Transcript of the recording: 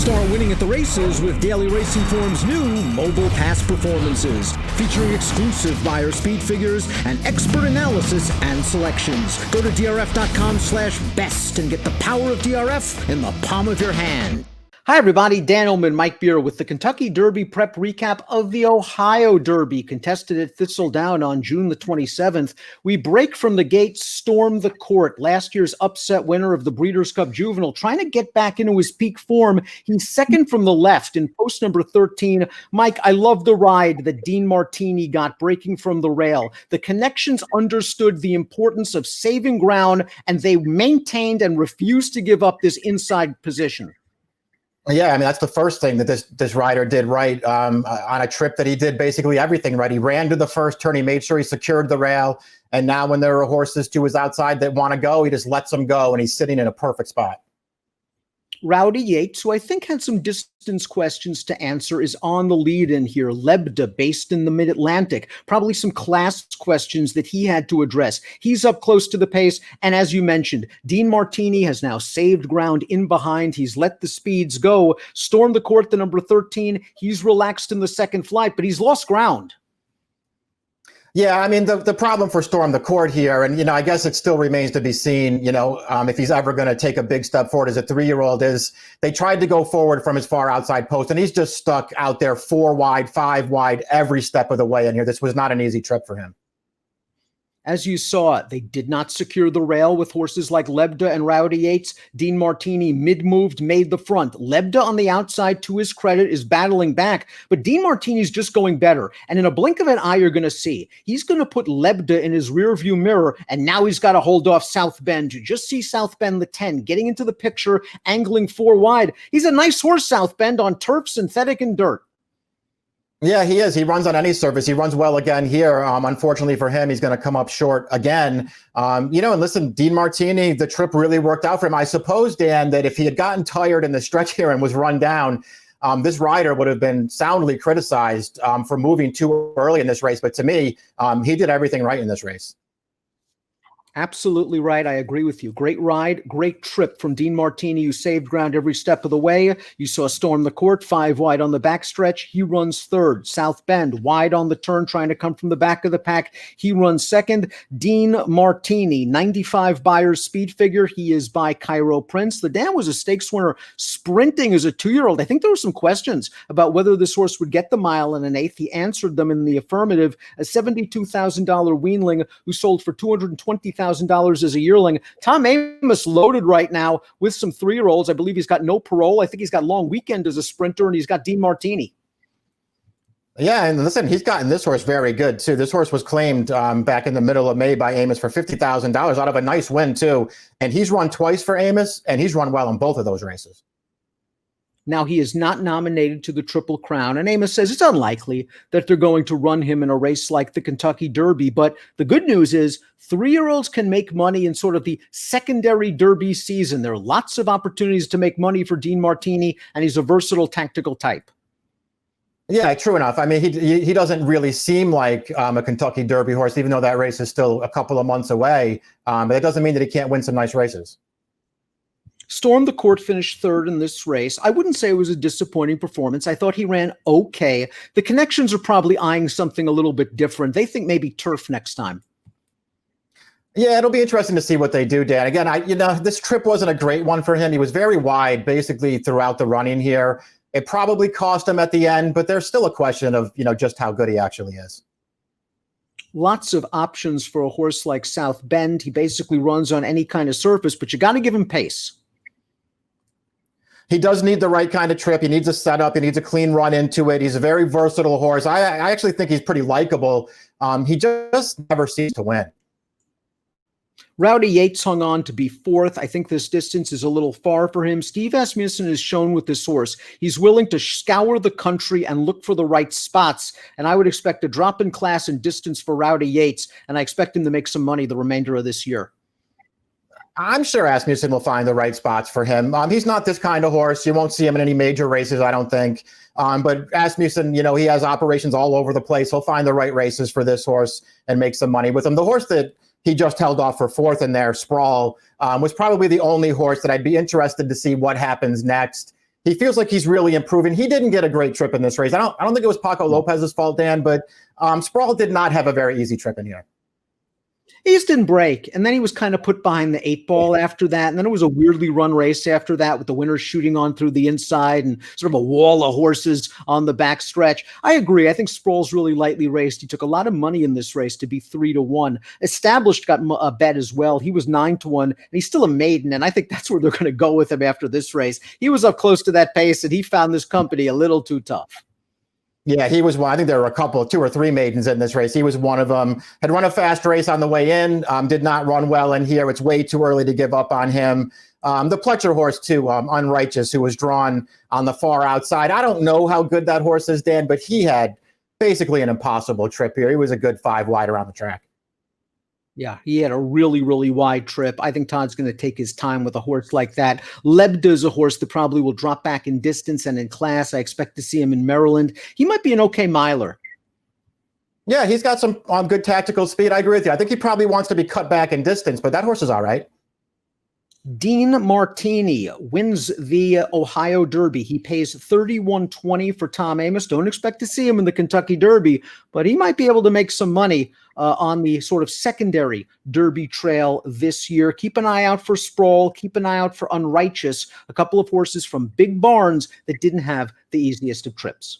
Start winning at the races with Daily Racing Form's new mobile pass performances, featuring exclusive buyer speed figures and expert analysis and selections. Go to drf.com/best and get the power of DRF in the palm of your hand. Hi, everybody. Dan Illman, Mike Beer with the Kentucky Derby prep recap of the Ohio Derby, contested at Thistledown on June the 27th. We break from the gate, storm the court. Last year's upset winner of the Breeders' Cup Juvenile, trying to get back into his peak form. He's second from the left in post number 13. Mike, I love the ride that Dean Martini got breaking from the rail. The connections understood the importance of saving ground, and they maintained and refused to give up this inside position. Yeah, I mean, that's the first thing that this rider did right on a trip that he did basically everything right. He ran to the first turn. He made sure he secured the rail. And now when there are horses to his outside that want to go, he just lets them go, and he's sitting in a perfect spot. Rowdy Yates, who I think had some distance questions to answer, is on the lead in here. Lebda, based in the Mid-Atlantic, probably some class questions that he had to address. He's up close to the pace, and as you mentioned, Dean Martini has now saved ground in behind. He's let the speeds go. Stormed the court, the number 13. He's relaxed in the second flight, but he's lost ground. Yeah, I mean, the problem for Storm the Court here, and, I guess it still remains to be seen, if he's ever going to take a big step forward as a 3-year-old, is they tried to go forward from his far outside post, and he's just stuck out there 4 wide, 5 wide every step of the way in here. This was not an easy trip for him. As you saw, they did not secure the rail with horses like Lebda and Rowdy Yates. Dean Martini mid-moved, made the front. Lebda on the outside, to his credit, is battling back, but Dean Martini's just going better. And in a blink of an eye, you're going to see. He's going to put Lebda in his rearview mirror, and now he's got to hold off South Bend. You just see South Bend, the 10, getting into the picture, angling 4 wide. He's a nice horse, South Bend, on turf, synthetic, and dirt. Yeah, he is. He runs on any surface. He runs well again here. Unfortunately for him, he's going to come up short again. And listen, Dean Martini, the trip really worked out for him. I suppose, Dan, that if he had gotten tired in the stretch here and was run down, this rider would have been soundly criticized for moving too early in this race. But to me, he did everything right in this race. Absolutely right. I agree with you. Great ride, great trip from Dean Martini, who saved ground every step of the way. You saw Storm the Court, 5 wide on the backstretch. He runs third. South Bend, wide on the turn, trying to come from the back of the pack. He runs second. Dean Martini, 95 buyers speed figure. He is by Cairo Prince. The Dan was a stakes winner sprinting as a 2-year-old. I think there were some questions about whether this horse would get the mile in an eighth. He answered them in the affirmative. A $72,000 weanling who sold for $220,000 as a yearling. Tom Amoss loaded right now with some 3-year-olds. I believe he's got no parole. I think he's got long weekend as a sprinter, and he's got Dean Martini. Yeah, and listen, he's gotten this horse very good, too. This horse was claimed back in the middle of May by Amoss for $50,000 out of a nice win, too. And he's run twice for Amoss, and he's run well in both of those races. Now, he is not nominated to the Triple Crown, and Amoss says it's unlikely that they're going to run him in a race like the Kentucky Derby. But the good news is 3-year-olds can make money in sort of the secondary Derby season. There are lots of opportunities to make money for Dean Martini, and he's a versatile tactical type. Yeah, true enough. I mean, he doesn't really seem like a Kentucky Derby horse, even though that race is still a couple of months away. But that doesn't mean that he can't win some nice races. Storm the Court finished third in this race. I wouldn't say it was a disappointing performance. I thought he ran okay. The connections are probably eyeing something a little bit different. They think maybe turf next time. Yeah, it'll be interesting to see what they do, Dan. Again, this trip wasn't a great one for him. He was very wide basically throughout the running here. It probably cost him at the end, but there's still a question of, just how good he actually is. Lots of options for a horse like South Bend. He basically runs on any kind of surface, but you got to give him pace. He does need the right kind of trip. He needs a setup. He needs a clean run into it. He's a very versatile horse. I actually think he's pretty likable. He just never seems to win. Rowdy Yates hung on to be fourth. I think this distance is a little far for him. Steve Asmussen has shown with this horse he's willing to scour the country and look for the right spots, and I would expect a drop in class and distance for Rowdy Yates, and I expect him to make some money the remainder of this year. I'm sure Asmussen will find the right spots for him. He's not this kind of horse. You won't see him in any major races, I don't think. But Asmussen, he has operations all over the place. He'll find the right races for this horse and make some money with him. The horse that he just held off for fourth in there, Sprawl, was probably the only horse that I'd be interested to see what happens next. he feels like he's really improving. He didn't get a great trip in this race. I don't think it was Paco Lopez's fault, Dan, but Sproul did not have a very easy trip in here. He just didn't break, and then he was kind of put behind the 8 ball after that, and then it was a weirdly run race after that with the winners shooting on through the inside and sort of a wall of horses on the back stretch. I agree. I think Sproul's really lightly raced. He took a lot of money in this race to be 3-1. Established got a bet as well. He was 9-1, and he's still a maiden, and I think that's where they're going to go with him after this race. He was up close to that pace, and he found this company a little too tough. Yeah, he was one. I think there were a couple, 2 or 3 maidens in this race. He was one of them. Had run a fast race on the way in, did not run well in here. It's way too early to give up on him. The Pletcher horse, too, Unrighteous, who was drawn on the far outside. I don't know how good that horse is, Dan, but he had basically an impossible trip here. He was a good 5 wide around the track. Yeah, he had a really, really wide trip. I think Todd's going to take his time with a horse like that. Lebda is a horse that probably will drop back in distance and in class. I expect to see him in Maryland. He might be an okay miler. Yeah, he's got some good tactical speed. I agree with you. I think he probably wants to be cut back in distance, but that horse is all right. Dean Martini wins the Ohio Derby. He pays $31.20 for Tom Amoss. Don't expect to see him in the Kentucky Derby, but he might be able to make some money on the sort of secondary Derby trail this year. Keep an eye out for Sproul. Keep an eye out for Unrighteous, a couple of horses from big barns that didn't have the easiest of trips.